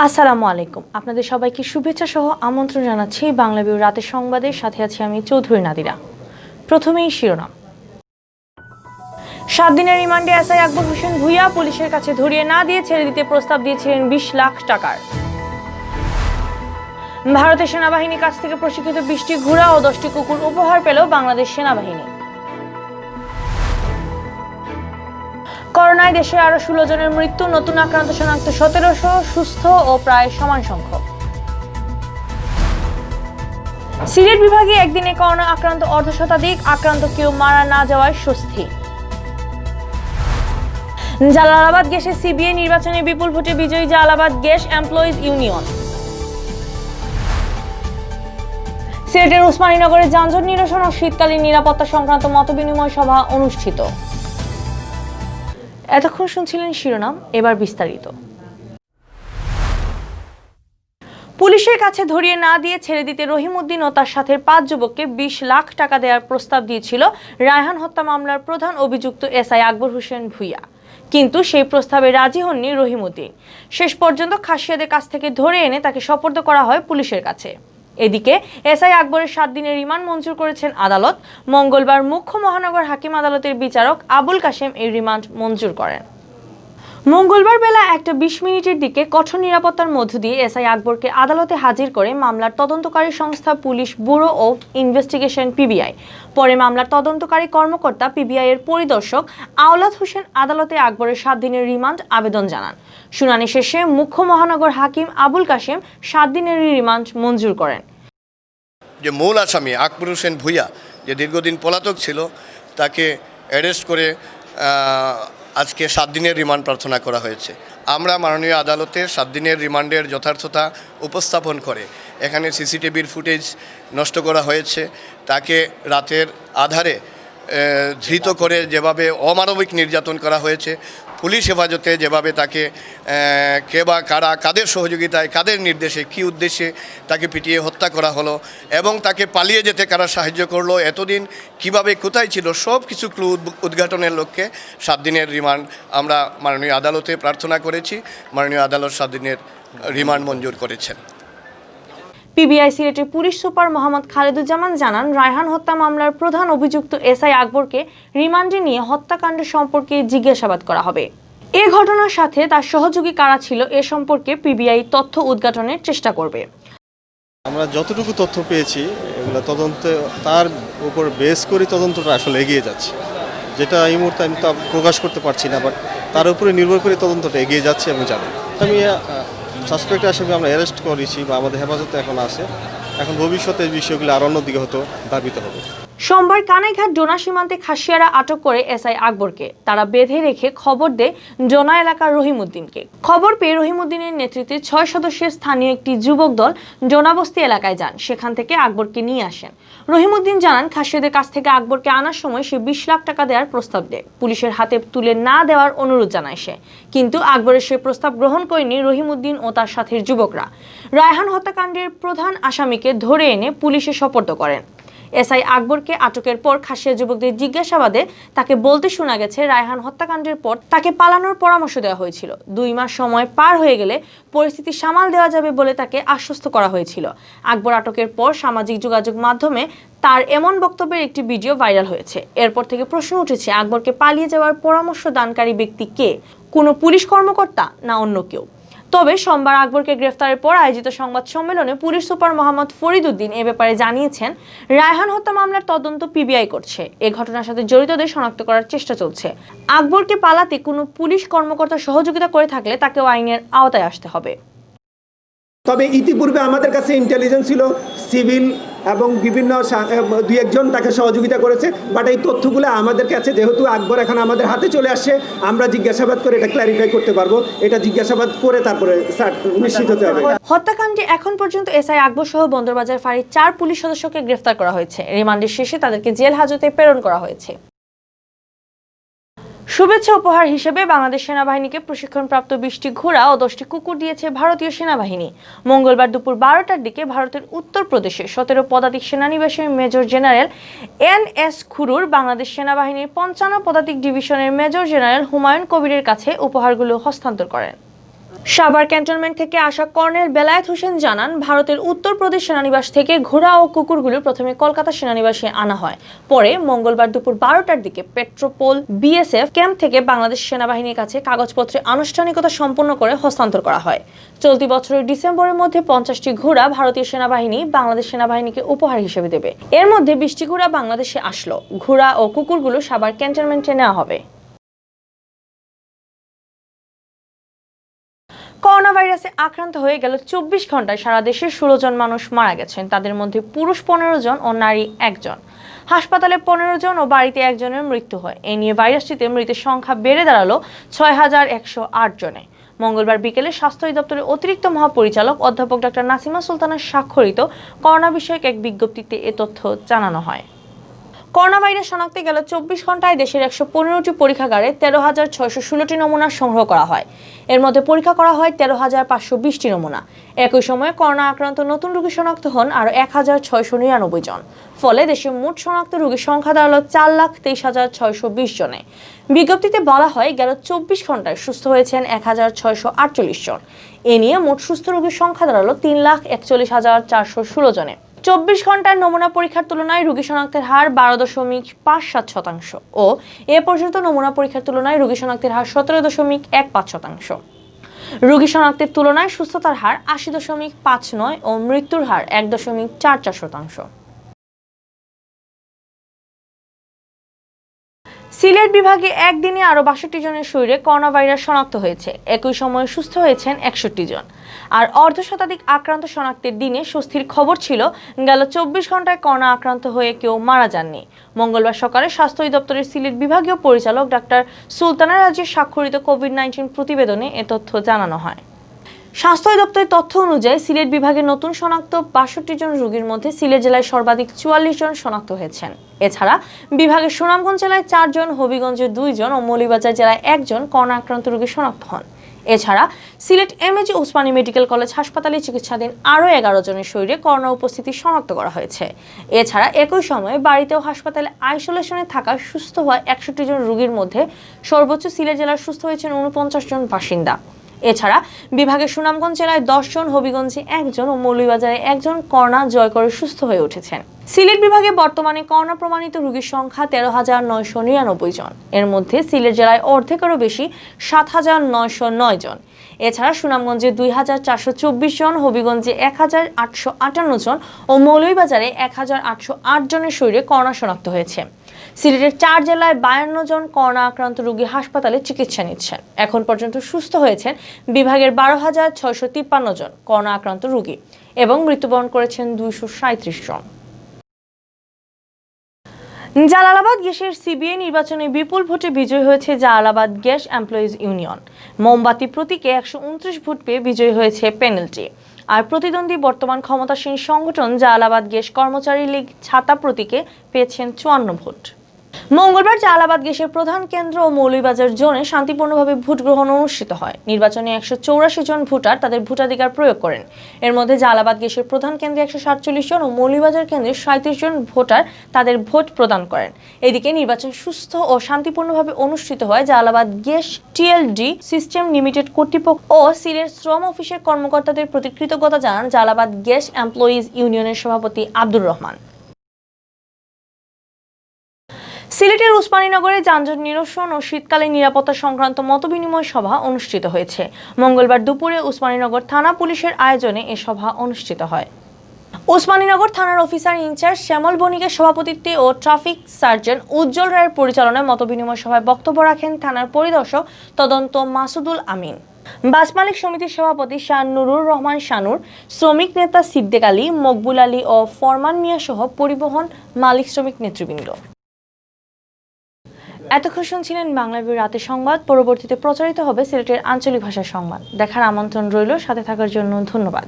আসসালামু আলাইকুম। আপনাদের সবাইকে শুভেচ্ছা সহ আমন্ত্রণ জানাচ্ছি বাংলা ভিউ রাতের সংবাদের সাথে আছি আমি চৌধুরী নাদিরা। প্রথমেই শিরোনাম। 7 দিনের রিমান্ডে এসআই আকবর হোসেন ভূঁইয়া পুলিশের কাছে ধরিয়ে না দিয়ে ছেড়ে দিতে প্রস্তাব দিয়েছিলেন 20 লাখ টাকার। ভারতের সেনাবাহিনীর কাছ থেকে প্রশিক্ষিত 20টি ঘোড়া ও 10টি কুকুর উপহার পেল বাংলাদেশ সেনাবাহিনী। করোনায় দেশে আরো 16 জনের মৃত্যু, নতুন আক্রান্ত শনাক্ত 1700, সুস্থ ও প্রায় সমান সংখ্যক। সিলেট বিভাগে একদিনে করোনা আক্রান্ত অর্ধশতাধিক, আক্রান্ত কেউ মারা না যাওয়ায় স্বস্তি। জালালাবাদ গ্যাসে সিবিআই নির্বাচনে বিপুল ভোটে বিজয়ী জালালাবাদ গ্যাস এমপ্লয়িজ ইউনিয়ন। সিলেটের উসমানীনগরে যানজট নিরসন ও শীতকালীন নিরাপত্তা সংক্রান্ত মতবিনিময় সভা অনুষ্ঠিত। এতক্ষণ শুনছিলেন শিরোনাম, এবার বিস্তারিত। পুলিশের কাছে ধরিয়ে না দিয়ে ছেড়ে দিতে রহিমউদ্দিন ও তার সাথে 5 যুবককে 20 লাখ টাকা দেওয়ার প্রস্তাব দিয়েছিল রায়হান হত্যা মামলার প্রধান অভিযুক্ত এসআই আকবর হোসেন ভূঁইয়া, কিন্তু সেই প্রস্তাবে রাজি হননি রহিমউদ্দিন। শেষ পর্যন্ত খাসিয়াদের কাছ থেকে ধরে এনে তাকে সোপর্দ করা হয় পুলিশের কাছে। এদিকে এসআই আকবরের 7 দিনের রিমান্ড মঞ্জুর করেছেন আদালত। মঙ্গলবার মুখ্য মহানগর হাকিম আদালতের বিচারক আবুল কাশেম এই রিমান্ড মঞ্জুর করেন। মঙ্গলবার বেলা 1:20 দিকে কঠোর নিরাপত্তার মধ্য দিয়ে এসআই আকবরকে আদালতে হাজির করে মামলার তদন্তকারী সংস্থা police bureau of investigation PBI. পরে মামলার তদন্তকারী কর্মকর্তা পিবিআই এর পরিদর্শক আওলাদ হোসেন আদালতে আকবরের 7 দিনের রিমান্ড আবেদন জানান। শুনানি শেষে মুখ্য মহানগর হাকিম আবুল কাশেম 7 দিনের রিমান্ড মঞ্জুর করেন। যে মূল আসামি আকবর হোসেন ভূঁইয়া, যে দীর্ঘদিন পলাতক ছিল, তাকে অ্যারেস্ট করে আজকে 7 দিনের রিমান্ড প্রার্থনা করা হয়েছে। আমরা মাননীয় আদালতে 7 দিনের রিমান্ডের যথার্থতা উপস্থাপন করে এখানে সিসিটিভির ফুটেজ নষ্ট করা হয়েছে। তাকে রাতের আধারে ধৃত করে যেভাবে অমানবিক নির্যাতন করা হয়েছে, পুলিশ হেফাজতে যেভাবে তাকে কে বা কারা, কাদের সহযোগিতায়, কাদের নির্দেশে, কী উদ্দেশ্যে তাকে পিটিয়ে হত্যা করা হলো এবং তাকে পালিয়ে যেতে কারা সাহায্য করলো, এতদিন কিভাবে কোথায় ছিল, সব কিছু ক্লু উদ্ঘাটনের লক্ষ্যে 7 দিনের রিমান্ড আমরা মাননীয় আদালতে প্রার্থনা করেছি। মাননীয় আদালত 7 দিনের রিমান্ড মঞ্জুর করেছেন। পিবিআই সিলেটের পুলিশ সুপার মোহাম্মদ খালেদুজ্জামান জানান, রায়হান হত্যা মামলার প্রধান অভিযুক্ত এসআই আকবরকে রিমান্ডে নিয়ে হত্যাকাণ্ড সম্পর্কে জিজ্ঞাসাবাদ করা হবে। এ ঘটনার সাথে তার সহযোগী কারা ছিল এ সম্পর্কে পিবিআই তথ্য উদ্ঘাটনের চেষ্টা করবে। আমরা যতটুকু তথ্য পেয়েছি এগুলো তদন্তে তার উপর বেস করে তদন্তটা আসলে এগিয়ে যাচ্ছে, যেটা এই মুহূর্তে আমি তা প্রকাশ করতে পারছি না, বাট তার উপরে নির্ভর করে তদন্তটা এগিয়ে যাচ্ছে এবং যাবে। আমি সাসপেক্ট আসামি আমরা অ্যারেস্ট করেছি বা আমাদের হেফাজতে এখন আছে। এখন ভবিষ্যতে বিষয়গুলো আর অন্যদিকে হতো ধাবিত হবে। সোমবার কানাইঘাট ডোনা সীমান্তে খাসিয়ারা আটক করে এসআই আকবরকে। তারা বেঁধে রেখে খবর দেয় ডোনা এলাকার রহিমউদ্দিনকে। খবর পেয়ে রহিমউদ্দিনের নেতৃত্বে 6 সদস্যের স্থানীয় একটি যুবক দল ডোনাবস্তি এলাকায় যান। সেখান থেকে আকবরকে নিয়ে আসেন। রহিমউদ্দিন জানান, খাসিয়াদের কাছ থেকে আকবরকে আনার সময় সে 20 লাখ টাকা দেওয়ার প্রস্তাব দেয়। পুলিশের হাতে তুলে না দেওয়ার অনুরোধ জানায় সে, কিন্তু আকবরের সে প্রস্তাব গ্রহণ করেনি রহিমউদ্দিন ও তার সাথের যুবকরা। রায়হান হত্যাকাণ্ডের প্রধান আসামিকে ধরে এনে পুলিশে সোপর্দ করেন। এসআই আকবরকে আটকের পর খাসিয়া যুবকদের জিজ্ঞাসাবাদে তাকে বলতে শোনা গেছে, রায়হান হত্যাকাণ্ডের পর তাকে পালানোর পরামর্শ দেওয়া হয়েছিল। 2 মাস সময় পার হয়ে গেলে পরিস্থিতি সামাল দেওয়া যাবে বলে তাকে আশ্বস্ত করা হয়েছিল। আকবর আটকের পর সামাজিক যোগাযোগ মাধ্যমে তার এমন বক্তব্যের একটি ভিডিও ভাইরাল হয়েছে। এরপর থেকে প্রশ্ন উঠেছে, আকবরকে পালিয়ে যাওয়ার পরামর্শ দানকারী ব্যক্তি কে? কোনো পুলিশ কর্মকর্তা না অন্য কেউ? তবে সোমবার আকবরকে গ্রেফতারের পর আয়োজিত সংবাদ সম্মেলনে পুলিশ সুপার মোহাম্মদ ফরিদউদ্দিন এ ব্যাপারে জানিয়েছেন, রায়হান হত্যা মামলার তদন্ত পিবিআই করছে। এই ঘটনার সাথে জড়িতদের শনাক্ত করার চেষ্টা চলছে। আকবরকে পালাতে কোনো পুলিশ কর্মকর্তা সহযোগিতা করে থাকলে তাকেও আইনের আওতায় আসতে হবে। তবে ইতিপূর্বে আমাদের কাছে ইন্টেলিজেন্স ছিল, সিভিল এবং বিভিন্ন 2-1 জন তাকে সহযোগিতা করেছে। বাট এই তথ্যগুলো আমাদের কাছে, যেহেতু আকবর এখন আমাদের হাতে চলে আসছে, আমরা জিজ্ঞাসাবাদ করে এটা ক্ল্যারিফাই করতে পারবো। এটা জিজ্ঞাসাবাদ করে তারপরে নিশ্চিত হতে হবে। হত্যাকাণ্ডে এখন পর্যন্ত এসআই আকবর সহ বন্দরবাজার ফাঁড়ির 4 পুলিশ সদস্যকে গ্রেফতার করা হয়েছে। রিমান্ডের শেষে তাদেরকে জেল হাজতে প্রেরণ করা হয়েছে। শুভেচ্ছা উপহার হিসেবে বাংলাদেশ সেনাবাহিনীকে প্রশিক্ষণপ্রাপ্ত 20টি ঘোড়া ও 10টি কুকুর দিয়েছে ভারতীয় সেনাবাহিনী। মঙ্গলবার দুপুর 12টার দিকে ভারতের উত্তরপ্রদেশে 17 পদাতিক সেনানিবাসের মেজর জেনারেল NS খুরুর বাংলাদেশ সেনাবাহিনীর 55 পদাতিক ডিভিশনের মেজর জেনারেল হুমায়ুন কবিরের কাছে উপহারগুলো হস্তান্তর করেন। সাভার ক্যান্টনমেন্ট থেকে আসা কর্নেল বেলায়েত হোসেন জানান, ভারতের উত্তরপ্রদেশ সেনানিবাস থেকে ঘোড়া ও কুকুরগুলো প্রথমে কলকাতা সেনানিবাসে আনা হয়। পরে মঙ্গলবার দুপুর 12টার দিকে পেট্রোপোল বিএসএফ ক্যাম্প থেকে বাংলাদেশ সেনাবাহিনীর কাছে কাগজপত্রে আনুষ্ঠানিকতা সম্পন্ন করে হস্তান্তর করা হয়। চলতি বছরের ডিসেম্বরের মধ্যে 50টি ঘোড়া ভারতীয় সেনাবাহিনী বাংলাদেশ সেনাবাহিনীকে উপহার হিসেবে দেবে। এর মধ্যে 20টি ঘোড়া বাংলাদেশে আসলো। ঘোড়া ও কুকুরগুলো সাভার ক্যান্টনমেন্টে নেওয়া হবে। করোনা ভাইরাসে আক্রান্ত হয়ে গেল 24 ঘন্টায় সারা দেশে 16 জন মানুষ মারা গেছেন। তাদের মধ্যে পুরুষ 15 জন ও নারী 1 জন। হাসপাতালে 15 জন ও বাড়িতে 1 জনের মৃত্যু হয়। এ নিয়ে ভাইরাসটিতে মৃতের সংখ্যা বেড়ে দাঁড়ালো 6108 জনে। মঙ্গলবার বিকেলে স্বাস্থ্য অধিদপ্তরের অতিরিক্ত মহাপরিচালক অধ্যাপক ডক্টর নাসিমা সুলতানার স্বাক্ষরিত করোনা বিষয়ক এক বিজ্ঞপ্তিতে এ তথ্য জানানো হয়। করোনা ভাইরাস শনাক্তে গেল 24 ঘন্টায় দেশের 115টি পরীক্ষাগারে 13,616টি নমুনা সংগ্রহ করা হয়। এর মধ্যে পরীক্ষা করা হয় 13,520টি নমুনা। একই সময়ে করোনা আক্রান্ত নতুন রোগী শনাক্ত হন আরও 1,699 জন। ফলে দেশে মোট শনাক্ত রোগীর সংখ্যা দাঁড়ালো 4,23,620 জনে। বিজ্ঞপ্তিতে বলা হয়, গেল 24 ঘন্টায় সুস্থ হয়েছেন 1,648 জন। এ নিয়ে মোট সুস্থ রোগীর সংখ্যা দাঁড়ালো 3,41,416 জনে। 24 ঘন্টার নমুনা পরীক্ষার তুলনায় রোগী শনাক্তের হার 12.57% ও এ পর্যন্ত নমুনা পরীক্ষার তুলনায় রোগী শনাক্তের হার 17.15%। রোগী শনাক্তের তুলনায় সুস্থতার হার 80.59 ও মৃত্যুর হার 1.44%। সিলেট বিভাগে একদিনে আরও 62 জনের শরীরে করোনা ভাইরাস শনাক্ত হয়েছে। একই সময়ে সুস্থ হয়েছেন 61 জন। আর অর্ধশতাধিক আক্রান্ত শনাক্তের দিনে স্বস্তির খবর ছিল, গেল 24 ঘন্টায় করোনা আক্রান্ত হয়ে কেউ মারা যাননি। মঙ্গলবার সকালে স্বাস্থ্য অধিদপ্তরের সিলেট বিভাগীয় পরিচালক ডাক্তার সুলতানা রাজির স্বাক্ষরিত কোভিড-19 প্রতিবেদনে এ তথ্য জানানো হয়। স্বাস্থ্য অধিদপ্তরের তথ্য অনুযায়ী সিলেট বিভাগে নতুন শনাক্ত 62 জন রোগীর মধ্যে সিলেট জেলায় সর্বাধিক 44 জন শনাক্ত হয়েছেন। এছাড়া বিভাগের সুনামগঞ্জ জেলায় 4 জন, হবিগঞ্জে 2 জন ও মৌলভীবাজার জেলায় 1 জন করোনা আক্রান্ত রোগী শনাক্ত হন। এছাড়া Sylhet MAG Osmani medical college হাসপাতালে চিকিৎসাধীন আরও 11 জনের শরীরে করোনা উপস্থিতি শনাক্ত করা হয়েছে। এছাড়া একই সময়ে বাড়িতে ও হাসপাতালে আইসোলেশনে থাকা সুস্থ হওয়া 61 জন রোগীর মধ্যে সর্বোচ্চ সিলেট জেলার সুস্থ হয়েছেন 49 জন বাসিন্দা। এছাড়া বিভাগের সুনামগঞ্জ জেলায় 10 জন, হবিগঞ্জে 1 জন ও মৌলভীবাজারে 1 জন করোনা জয় করে সুস্থ হয়ে উঠেছেন। সিলেট বিভাগে বর্তমানে করোনা প্রমাণিত রোগীর সংখ্যা 13,999 জন। এর মধ্যে সিলেট জেলায় অর্ধেকেরও বেশি 7,909 জন। এছাড়া সুনামগঞ্জে 2,424 জন, হবিগঞ্জে 1,858 জন ও মৌলভীবাজারে 1,808 জনের শরীরে করোনা শনাক্ত হয়েছে। সিলেটের 4 জেলায় 52 জন করোনা আক্রান্ত রোগী হাসপাতালে চিকিৎসা নিচ্ছেন। এখন পর্যন্ত সুস্থ হয়েছেন বিভাগের 12,653 জন করোনা আক্রান্ত রোগী এবং মৃত্যুবরণ করেছেন 237 জন। জালালাবাদ গ্যাসের সিবিআই নির্বাচনে বিপুল ভোটে বিজয়ী হয়েছে জালালাবাদ গ্যাস এমপ্লয়িজ ইউনিয়ন। মোমবাতি প্রতীকে 129 ভোট পেয়ে বিজয়ী হয়েছে প্যানেলটি। আর প্রতিদ্বন্দ্বী বর্তমান ক্ষমতাসীন সংগঠন জালালাবাদ গ্যাস কর্মচারী লীগ ছাতা প্রতীকে পেয়েছেন 54 ভোট। মঙ্গলবার জালালাবাদ গ্যাসের প্রধান কেন্দ্র ও মৌলভীবাজার জোনে শান্তিপূর্ণভাবে ভোট গ্রহণ অনুষ্ঠিত হয়। নির্বাচনে 184 জন ভোটার তাদের ভোটাধিকার প্রয়োগ করেন। এর মধ্যে জালালাবাদ গ্যাসের প্রধান কেন্দ্রে 147 জন ও মৌলভীবাজার কেন্দ্রে 37 জন ভোটার তাদের ভোট প্রদান করেন। এদিকে নির্বাচন সুস্থ ও শান্তিপূর্ণভাবে অনুষ্ঠিত হয় Jalalabad gas TLD system limited কর্তৃপক্ষ ও সিলেট শ্রম অফিসের কর্মকর্তাদের প্রতি কৃতজ্ঞতা জানান জালালাবাদ গ্যাস এমপ্লয়িজ ইউনিয়নের সভাপতি আব্দুর রহমান। সিলেটের উসমানীনগরে যানজট নিরসন ও শীতকালীন নিরাপত্তা সংক্রান্ত মতবিনিময় সভা অনুষ্ঠিত হয়েছে। মঙ্গলবার দুপুরে উসমানীনগর থানা পুলিশের আয়োজনে এ সভা অনুষ্ঠিত হয়। উসমানীনগর থানার অফিসার ইনচার্জ শ্যামল বণিকের সভাপতিত্বে ও ট্রাফিক সার্জন উজ্জ্বল রায়ের পরিচালনায় মতবিনিময় সভায় বক্তব্য রাখেন থানার পরিদর্শক তদন্ত মাসুদুল আমিন, বাস মালিক সমিতির সভাপতি শানুরুর রহমান শানুর, শ্রমিক নেতা সিদ্দিক আলী, মকবুল আলী ও ফরমান মিয়া সহ পরিবহন মালিক শ্রমিক নেতৃবৃন্দ। এতক্ষণ শুনছিলেন বাংলা ভিউ রাতের সংবাদ। পরবর্তীতে প্রচারিত হবে সিলেটের আঞ্চলিক ভাষার সংবাদ। দেখার আমন্ত্রণ রইল। সাথে থাকার জন্য ধন্যবাদ।